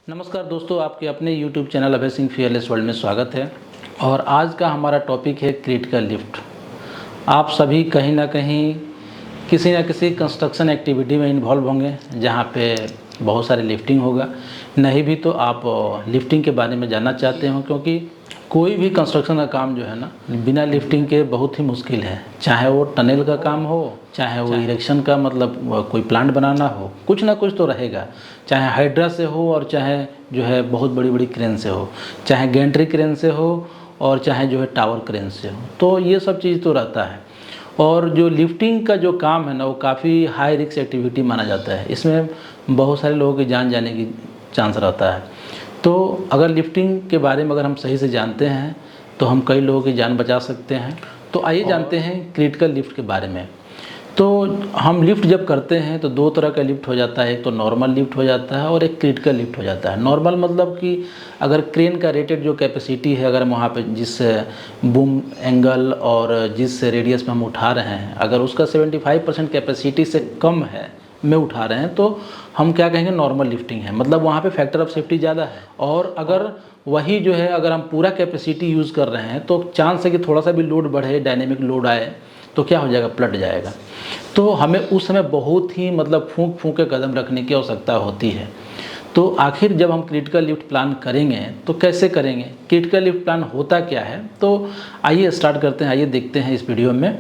नमस्कार दोस्तों, आपके अपने YouTube channel Abhay Singh fearless world में स्वागत है। और आज का हमारा टॉपिक है क्रिटिकल लिफ्ट। आप सभी कहीं ना कहीं किसी न किसी कंस्ट्रक्शन एक्टिविटी में इन्वॉल्व होंगे जहां पे बहुत सारे लिफ्टिंग होगा। नहीं भी तो आप लिफ्टिंग के बारे में जानना चाहते हो, क्योंकि कोई भी कंस्ट्रक्शन का काम जो है ना, बिना लिफ्टिंग के बहुत ही मुश्किल है। चाहे वो टनल का काम हो, चाहे वो इरेक्शन का मतलब कोई प्लांट बनाना हो, कुछ ना कुछ तो रहेगा। चाहे हाइड्रा से हो और चाहे जो है बहुत बड़ी बड़ी क्रेन से हो, चाहे गैंट्री क्रेन से हो और चाहे जो है टावर क्रेन से हो, तो ये सब चीज़ तो रहता है। और जो लिफ्टिंग का जो काम है ना, वो काफ़ी हाई रिस्क एक्टिविटी माना जाता है। इसमें बहुत सारे लोगों की जान जाने की चांस रहता है। तो अगर लिफ्टिंग के बारे में अगर हम सही से जानते हैं तो हम कई लोगों की जान बचा सकते हैं। तो आइए जानते हैं क्रिटिकल लिफ्ट के बारे में। तो हम लिफ्ट जब करते हैं तो दो तरह का लिफ्ट हो जाता है। एक तो नॉर्मल लिफ्ट हो जाता है और एक क्रिटिकल लिफ्ट हो जाता है। नॉर्मल मतलब कि अगर क्रेन का रेटेड जो कैपेसिटी है, अगर हम वहाँ पे जिस बूम एंगल और जिस रेडियस में हम उठा रहे हैं, अगर उसका 75% कैपेसिटी से कम है में उठा रहे हैं, तो हम क्या कहेंगे, नॉर्मल लिफ्टिंग है। मतलब वहाँ पे फैक्टर ऑफ सेफ्टी ज़्यादा है। और अगर वही जो है अगर हम पूरा कैपेसिटी यूज़ कर रहे हैं तो चांस है कि थोड़ा सा भी लोड बढ़े, डायनेमिक लोड आए तो क्या हो जाएगा, पलट जाएगा। तो हमें उस समय बहुत ही मतलब फूंक फूंक के कदम रखने की आवश्यकता होती है। तो आखिर जब हम क्रिटिकल लिफ्ट प्लान करेंगे तो कैसे करेंगे, क्रिटिकल लिफ्ट प्लान होता क्या है, तो आइए स्टार्ट करते हैं। आइए देखते हैं इस वीडियो में।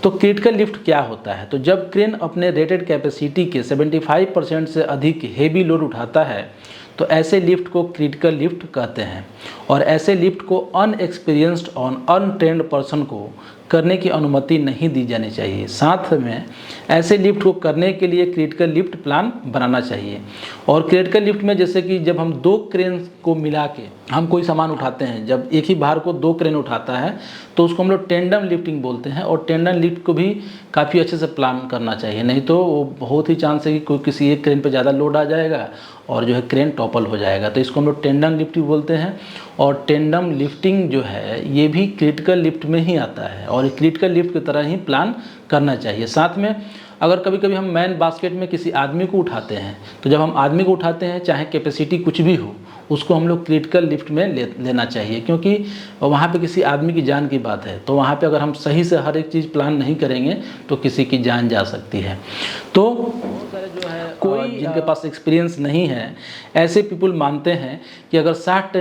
तो क्रिटिकल लिफ्ट क्या होता है, तो जब क्रेन अपने रेटेड कैपेसिटी के 75% से अधिक हेवी लोड उठाता है तो ऐसे लिफ्ट को क्रिटिकल लिफ्ट कहते हैं। और ऐसे लिफ्ट को अनएक्सपीरियंस्ड और अनट्रेन्ड पर्सन को करने की अनुमति नहीं दी जानी चाहिए। साथ में ऐसे लिफ्ट को करने के लिए क्रिटिकल लिफ्ट प्लान बनाना चाहिए। और क्रिटिकल लिफ्ट में जैसे कि जब हम दो क्रेन को मिला के हम कोई सामान उठाते हैं, जब एक ही भार को दो क्रेन उठाता है तो उसको हम लोग टेंडम लिफ्टिंग बोलते हैं। और टेंडम लिफ्ट को भी काफ़ी अच्छे से प्लान करना चाहिए, नहीं तो वो बहुत ही चांस है कि कोई किसी एक क्रेन पर ज़्यादा लोड आ जाएगा और जो है क्रेन टॉपल हो जाएगा। तो इसको हम लोग टेंडम लिफ्टिंग बोलते हैं। और टेंडम लिफ्टिंग जो है ये भी क्रिटिकल लिफ्ट में ही आता है और क्रिटिकल लिफ्ट की तरह ही प्लान करना चाहिए। साथ में अगर कभी कभी हम मैन बास्केट में किसी आदमी को उठाते हैं, तो जब हम आदमी को उठाते हैं चाहे कैपेसिटी कुछ भी हो, उसको हम लोग क्रिटिकल लिफ्ट में लेना चाहिए, क्योंकि वहाँ पे किसी आदमी की जान की बात है। तो वहाँ पे अगर हम सही से हर एक चीज़ प्लान नहीं करेंगे तो किसी की जान जा सकती है। तो जो है कोई जिनके पास एक्सपीरियंस नहीं है, ऐसे पीपल मानते हैं कि अगर 60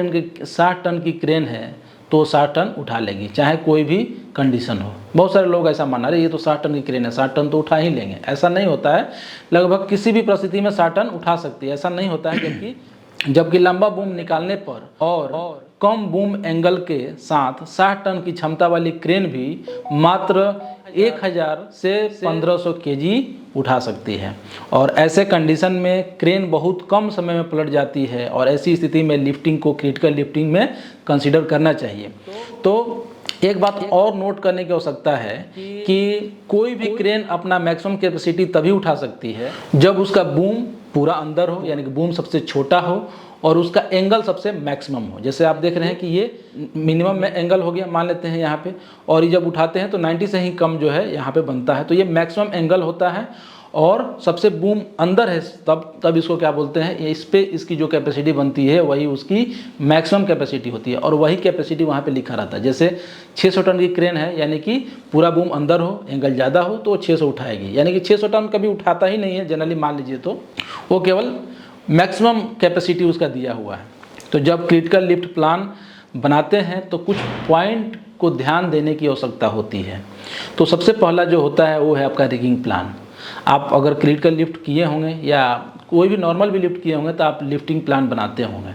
टन की क्रेन है तो 60 टन उठा लेगी, चाहे कोई भी कंडीशन हो। बहुत सारे लोग ऐसा माना रहे ये तो 60 टन की क्रेन है, 60 टन तो उठा ही लेंगे। ऐसा नहीं होता है। लगभग किसी भी परिस्थिति में 60 टन उठा सकती है, ऐसा नहीं होता है। जबकि लंबा बूम निकालने पर और कम बूम एंगल के साथ 60 टन की क्षमता वाली क्रेन भी मात्र 1000 से 1500 केजी उठा सकती है। और ऐसे कंडीशन में क्रेन बहुत कम समय में पलट जाती है और ऐसी स्थिति में लिफ्टिंग को क्रिटिकल लिफ्टिंग में कंसीडर करना चाहिए। तो एक बात और नोट करने की आवश्यकता है कि कोई भी क्रेन अपना मैक्सिमम कैपेसिटी तभी उठा सकती है जब उसका बूम पूरा अंदर हो, यानी कि बूम सबसे छोटा हो और उसका एंगल सबसे मैक्सिमम हो। जैसे आप देख रहे हैं कि ये मिनिमम में एंगल हो गया, मान लेते हैं यहाँ पे, और ये जब उठाते हैं तो 90 से ही कम जो है यहाँ पे बनता है। तो ये मैक्सिमम एंगल होता है और सबसे बूम अंदर है, तब इसको क्या बोलते हैं, इस पे इसकी जो कैपेसिटी बनती है वही उसकी मैक्सिमम कैपेसिटी होती है और वही कैपेसिटी वहाँ पे लिखा रहता है। जैसे 600 टन की क्रेन है, यानी कि पूरा बूम अंदर हो, एंगल ज़्यादा हो तो 600 उठाएगी, यानी कि 600 टन कभी उठाता ही नहीं है जनरली, मान लीजिए। तो वो केवल मैक्सिमम कैपेसिटी उसका दिया हुआ है। तो जब क्रिटिकल लिफ्ट प्लान बनाते हैं तो कुछ पॉइंट को ध्यान देने की आवश्यकता होती है। तो सबसे पहला जो होता है वो है आपका रिगिंग प्लान। आप अगर क्रिटिकल लिफ्ट किए होंगे या कोई भी नॉर्मल भी लिफ्ट किए होंगे तो आप लिफ्टिंग प्लान बनाते होंगे,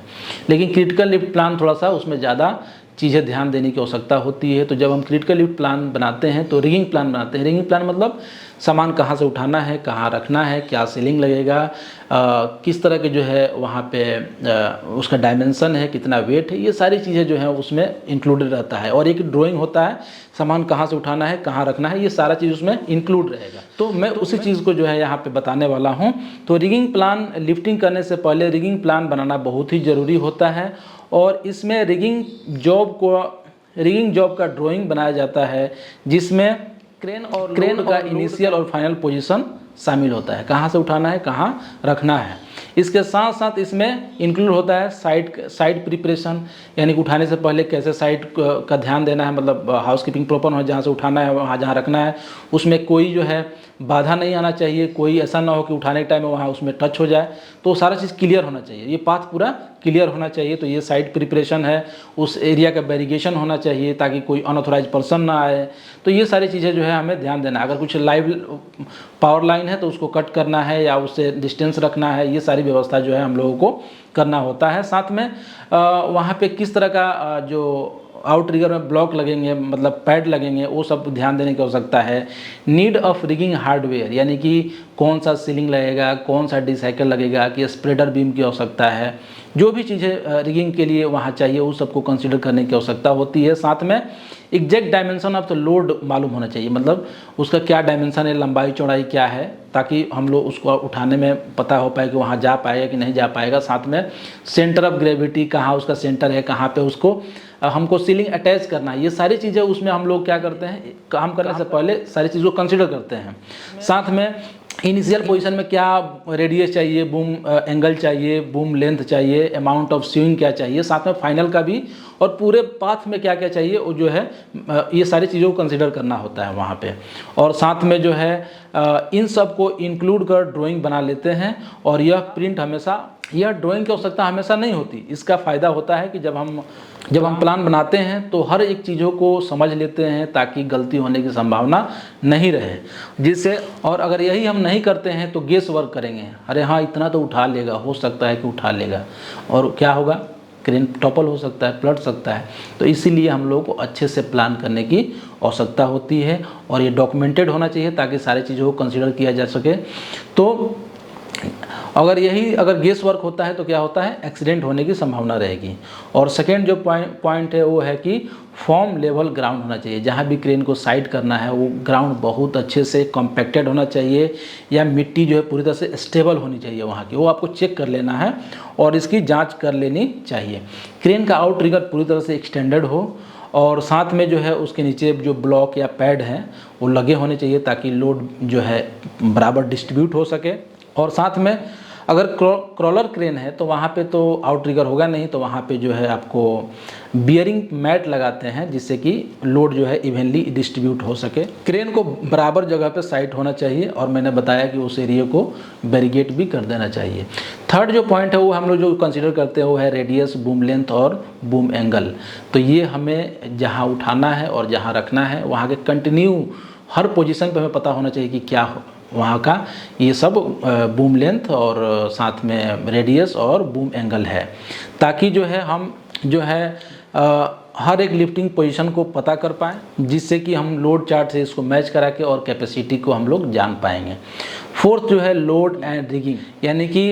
लेकिन क्रिटिकल लिफ्ट प्लान थोड़ा सा उसमें ज़्यादा चीज़ें ध्यान देने की आवश्यकता होती है। तो जब हम क्रिटिकल लिफ्ट प्लान बनाते हैं तो रिगिंग प्लान बनाते हैं। रिगिंग प्लान मतलब सामान कहाँ से उठाना है, कहाँ रखना है, क्या सीलिंग लगेगा, किस तरह के जो है वहाँ पे उसका डायमेंशन है, कितना वेट है, ये सारी चीज़ें जो हैं उसमें इंक्लूडेड रहता है। और एक ड्राइंग होता है, सामान कहाँ से उठाना है, कहाँ रखना है, ये सारा चीज़ उसमें इंक्लूड रहेगा। तो मैं उसी चीज़ को जो है यहाँ पे बताने वाला हूँ। तो रिगिंग प्लान, लिफ्टिंग करने से पहले रिगिंग प्लान बनाना बहुत ही ज़रूरी होता है और इसमें रिगिंग जॉब का ड्राइंग बनाया जाता है, जिसमें क्रेन का इनिशियल और फाइनल पोजीशन शामिल होता है, कहाँ से उठाना है, कहाँ रखना है। इसके साथ साथ इसमें इंक्लूड होता है साइट प्रिपरेशन, यानी कि उठाने से पहले कैसे साइट का ध्यान देना है, मतलब हाउसकीपिंग प्रॉपर हो, जहाँ से उठाना है वहाँ जहाँ रखना है उसमें कोई जो है बाधा नहीं आना चाहिए, कोई ऐसा ना हो कि उठाने के टाइम में वहाँ उसमें टच हो जाए, तो सारा चीज़ क्लियर होना चाहिए, ये पाथ पूरा क्लियर होना चाहिए। तो ये साइट प्रिपरेशन है, उस एरिया का बैरिगेशन होना चाहिए ताकि कोई अनऑथोराइज पर्सन ना आए। तो ये सारी चीज़ें जो है हमें ध्यान देना है। अगर कुछ लाइव पावर लाइन है तो उसको कट करना है या उससे डिस्टेंस रखना है, ये सारी व्यवस्था जो है हम लोगों को करना होता है। साथ में वहाँ पे किस तरह का जो आउटरिगर में ब्लॉक लगेंगे, मतलब पैड लगेंगे, वो सब ध्यान देने की आवश्यकता है। नीड ऑफ रिगिंग हार्डवेयर, यानी कि कौन सा सीलिंग लगेगा, कौन सा डिसाइकिल लगेगा, कि स्प्रेडर बीम की आवश्यकता है, जो भी चीज़ें रिगिंग के लिए वहाँ चाहिए उस सबको कंसीडर करने की आवश्यकता होती है। साथ में exact dimension of the load मालूम होना चाहिए, मतलब उसका क्या डायमेंशन है, लंबाई चौड़ाई क्या है, ताकि हम लोग उसको उठाने में पता हो पाए कि वहाँ जा पाएगा कि नहीं जा पाएगा। साथ में सेंटर ऑफ ग्रेविटी कहाँ उसका सेंटर है, कहाँ पे उसको हमको सीलिंग अटैच करना है, ये सारी चीज़ें उसमें हम लोग क्या करते हैं, काम करने से पहले सारी चीज़ों को कंसिडर करते हैं। साथ में इनिशियल पोजीशन में क्या रेडियस चाहिए, बूम एंगल चाहिए, बूम लेंथ चाहिए, अमाउंट ऑफ स्विंग क्या चाहिए, साथ में फाइनल का भी, और पूरे पाथ में क्या क्या चाहिए वो जो है ये सारी चीज़ों को कंसिडर करना होता है वहाँ पे। और साथ में जो है इन सब को इंक्लूड कर ड्राइंग बना लेते हैं। और यह प्रिंट हमेशा, यह ड्राइंग की आवश्यकता हमेशा नहीं होती। इसका फ़ायदा होता है कि जब हम प्लान बनाते हैं तो हर एक चीज़ों को समझ लेते हैं ताकि गलती होने की संभावना नहीं रहे, जिससे, और अगर यही हम नहीं करते हैं तो गेस वर्क करेंगे, अरे हाँ इतना तो उठा लेगा, हो सकता है कि उठा लेगा, और क्या होगा, क्रेन टॉपल हो सकता है, पलट सकता है। तो इसीलिए हम लोगों को अच्छे से प्लान करने की आवश्यकता होती है, और ये डॉक्यूमेंटेड होना चाहिए ताकि सारी चीज़ों को कंसिडर किया जा सके। तो अगर गेस वर्क होता है तो क्या होता है, एक्सीडेंट होने की संभावना रहेगी। और सेकेंड जो पॉइंट है वो है कि फॉर्म लेवल ग्राउंड होना चाहिए। जहाँ भी क्रेन को साइड करना है वो ग्राउंड बहुत अच्छे से कॉम्पैक्टेड होना चाहिए, या मिट्टी जो है पूरी तरह से स्टेबल होनी चाहिए वहाँ की, वो आपको चेक कर लेना है और इसकी जाँच कर लेनी चाहिए। क्रेन का आउट रिगर पूरी तरह से एक्सटेंडेड हो, और साथ में जो है उसके नीचे जो ब्लॉक या पैड हैं वो लगे होने चाहिए ताकि लोड जो है बराबर डिस्ट्रीब्यूट हो सके। और साथ में अगर क्रॉलर क्रेन है तो वहाँ पे तो आउटरिगर होगा नहीं, तो वहाँ पे जो है आपको बियरिंग मैट लगाते हैं जिससे कि लोड जो है इवनली डिस्ट्रीब्यूट हो सके। क्रेन को बराबर जगह पे साइट होना चाहिए, और मैंने बताया कि उस एरिया को बैरिगेट भी कर देना चाहिए। थर्ड जो पॉइंट है वो हम लोग जो कंसिडर करते हैं वो है रेडियस, बूम लेंथ और बूम एंगल। तो ये हमें जहाँ उठाना है और जहाँ रखना है वहाँ के कंटिन्यू हर पोजीशन पे हमें पता होना चाहिए कि क्या हो वहाँ का, ये सब बूम लेंथ और साथ में रेडियस और बूम एंगल है, ताकि जो है हम जो है हर एक लिफ्टिंग पोजीशन को पता कर पाएँ, जिससे कि हम लोड चार्ट से इसको मैच करा के और कैपेसिटी को हम लोग जान पाएंगे। फोर्थ जो है लोड एंड रिगिंग, यानी कि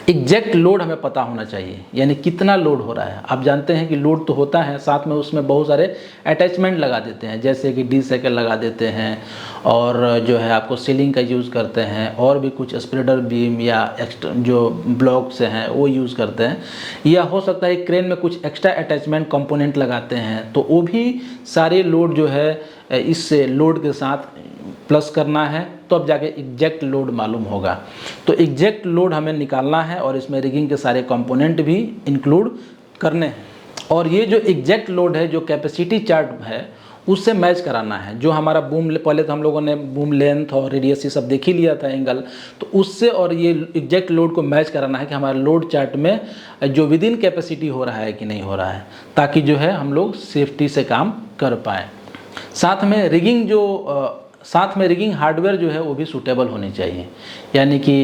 एग्जैक्ट लोड हमें पता होना चाहिए, यानी कितना लोड हो रहा है। आप जानते हैं कि लोड तो होता है, साथ में उसमें बहुत सारे अटैचमेंट लगा देते हैं, जैसे कि डिसाइकिल लगा देते हैं, और जो है आपको सीलिंग का यूज़ करते हैं, और भी कुछ स्प्रेडर बीम या एक्स्ट्रा जो ब्लॉक से हैं वो यूज़ करते हैं, या हो सकता है क्रेन में कुछ एक्स्ट्रा अटैचमेंट कंपोनेंट लगाते हैं, तो वो भी सारे लोड जो है इस लोड के साथ प्लस करना है, तो अब जाके एग्जैक्ट लोड मालूम होगा। तो एग्जैक्ट लोड हमें निकालना है और इसमें रिगिंग के सारे कंपोनेंट भी इंक्लूड करने हैं। और ये जो एग्जैक्ट लोड है, जो कैपेसिटी चार्ट है, उससे मैच कराना है। जो हमारा बूम, पहले तो हम लोगों ने बूम लेंथ और रेडियस ये सब देख ही लिया था, एंगल, तो उससे और ये एग्जैक्ट लोड को मैच कराना है कि हमारे लोड चार्ट में जो विद इन कैपेसिटी हो रहा है कि नहीं हो रहा है, ताकि जो है हम लोग सेफ्टी से काम कर पाएँ। साथ में रिगिंग हार्डवेयर जो है वो भी सूटेबल होनी चाहिए, यानी कि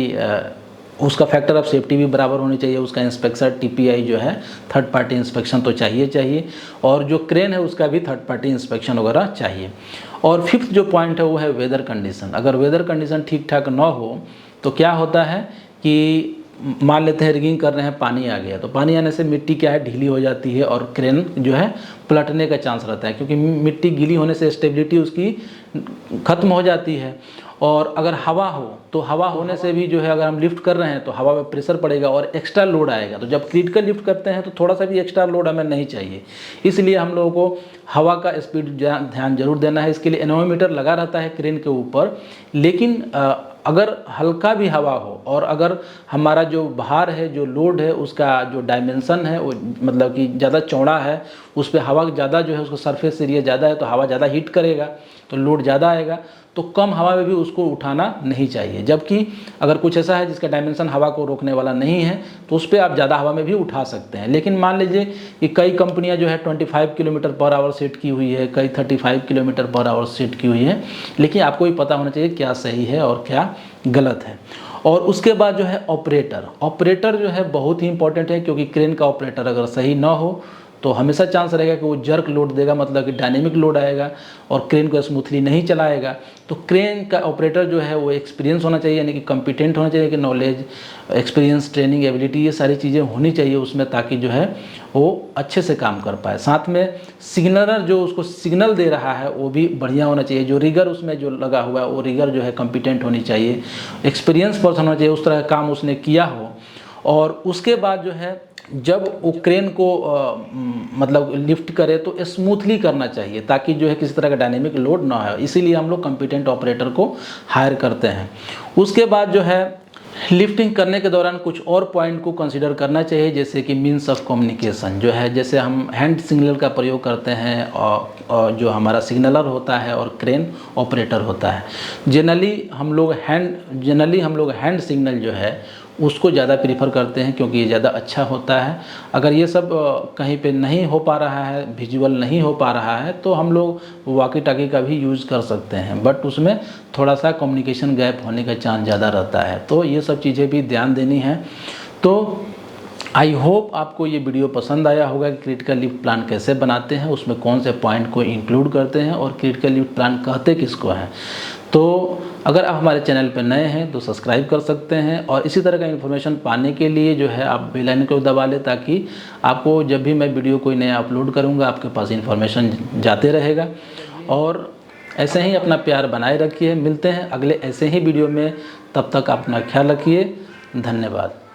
उसका फैक्टर ऑफ सेफ्टी भी बराबर होनी चाहिए, उसका इंस्पेक्शन TPI जो है थर्ड पार्टी इंस्पेक्शन तो चाहिए, और जो क्रेन है उसका भी थर्ड पार्टी इंस्पेक्शन वगैरह चाहिए। और फिफ्थ जो पॉइंट है वो है वेदर कंडीशन। अगर वेदर कंडीशन ठीक ठाक ना हो तो क्या होता है कि मान लेते हैं रिगिंग कर रहे हैं, पानी आ गया, तो पानी आने से मिट्टी क्या है, ढीली हो जाती है और क्रेन जो है पलटने का चांस रहता है, क्योंकि मिट्टी गीली होने से स्टेबिलिटी उसकी ख़त्म हो जाती है। और अगर हवा हो तो हवा होने से भी जो है, अगर हम लिफ्ट कर रहे हैं तो हवा में प्रेशर पड़ेगा और एक्स्ट्रा लोड आएगा। तो जब क्रिटिकल लिफ्ट करते हैं तो थोड़ा सा भी एक्स्ट्रा लोड हमें नहीं चाहिए, इसलिए हम लोगों को हवा का स्पीड ध्यान जरूर देना है। इसके लिए एनोमीटर लगा रहता है क्रेन के ऊपर, लेकिन अगर हल्का भी हवा हो और अगर हमारा जो भार है, जो लोड है, उसका जो डायमेंशन है वो मतलब कि ज़्यादा चौड़ा है, उस पर हवा ज़्यादा जो है उसका सरफेस एरिया ज़्यादा है, तो हवा ज़्यादा हीट करेगा तो लोड ज़्यादा आएगा, तो कम हवा में भी उसको उठाना नहीं चाहिए। जबकि अगर कुछ ऐसा है जिसका डायमेंशन हवा को रोकने वाला नहीं है तो उस पर आप ज़्यादा हवा में भी उठा सकते हैं। लेकिन मान लीजिए कि कई कंपनियां जो है 25 किलोमीटर पर आवर सेट की हुई है, कई 35 किलोमीटर पर आवर सेट की हुई है, लेकिन आपको भी पता होना चाहिए क्या सही है और क्या गलत है। और उसके बाद जो है ऑपरेटर जो है बहुत ही इंपॉर्टेंट है, क्योंकि क्रेन का ऑपरेटर अगर सही ना हो तो हमेशा चांस रहेगा कि वो जर्क लोड देगा, मतलब कि डायनेमिक लोड आएगा और क्रेन को स्मूथली नहीं चलाएगा। तो क्रेन का ऑपरेटर जो है वो एक्सपीरियंस होना चाहिए, यानी कि कॉम्पिटेंट होना चाहिए, कि नॉलेज, एक्सपीरियंस, ट्रेनिंग, एबिलिटी, ये सारी चीज़ें होनी चाहिए उसमें, ताकि जो है वो अच्छे से काम कर पाए। साथ में सिग्नलर जो उसको सिग्नल दे रहा है वो भी बढ़िया होना चाहिए, जो रिगर उसमें जो लगा हुआ है वो रिगर जो है कॉम्पिटेंट होनी चाहिए, एक्सपीरियंस पर्सन होना चाहिए, उस तरह का काम उसने किया हो। और उसके बाद जो है जब वो क्रेन को मतलब लिफ्ट करे तो स्मूथली करना चाहिए, ताकि जो है किसी तरह का डायनेमिक लोड ना हो। इसीलिए हम लोग कॉम्पिटेंट ऑपरेटर को हायर करते हैं। उसके बाद जो है लिफ्टिंग करने के दौरान कुछ और पॉइंट को कंसीडर करना चाहिए, जैसे कि मीन्स ऑफ कम्युनिकेशन जो है, जैसे हम हैंड सिग्नल का प्रयोग करते हैं और जो हमारा सिग्नलर होता है और क्रेन ऑपरेटर होता है। जनरली हम लोग हैंड सिग्नल जो है उसको ज़्यादा प्रीफर करते हैं, क्योंकि ये ज़्यादा अच्छा होता है। अगर ये सब कहीं पे नहीं हो पा रहा है, विजुअल नहीं हो पा रहा है, तो हम लोग वॉकी टॉकी का भी यूज़ कर सकते हैं, बट उसमें थोड़ा सा कम्युनिकेशन गैप होने का चांस ज़्यादा रहता है। तो ये सब चीज़ें भी ध्यान देनी है। तो आई होप आपको ये वीडियो पसंद आया होगा कि क्रिटिकल लिफ्ट प्लान कैसे बनाते हैं, उसमें कौन से पॉइंट को इंक्लूड करते हैं और क्रिटिकल लिफ्ट प्लान कहते किसको हैं। तो अगर आप हमारे चैनल पर नए हैं तो सब्सक्राइब कर सकते हैं, और इसी तरह का इन्फॉर्मेशन पाने के लिए जो है आप बेल आइकन को दबा लें, ताकि आपको जब भी मैं वीडियो कोई नया अपलोड करूँगा आपके पास इन्फॉर्मेशन जाते रहेगा। और ऐसे ही अपना प्यार बनाए रखिए। मिलते हैं अगले ऐसे ही वीडियो में, तब तक अपना ख्याल रखिए। धन्यवाद।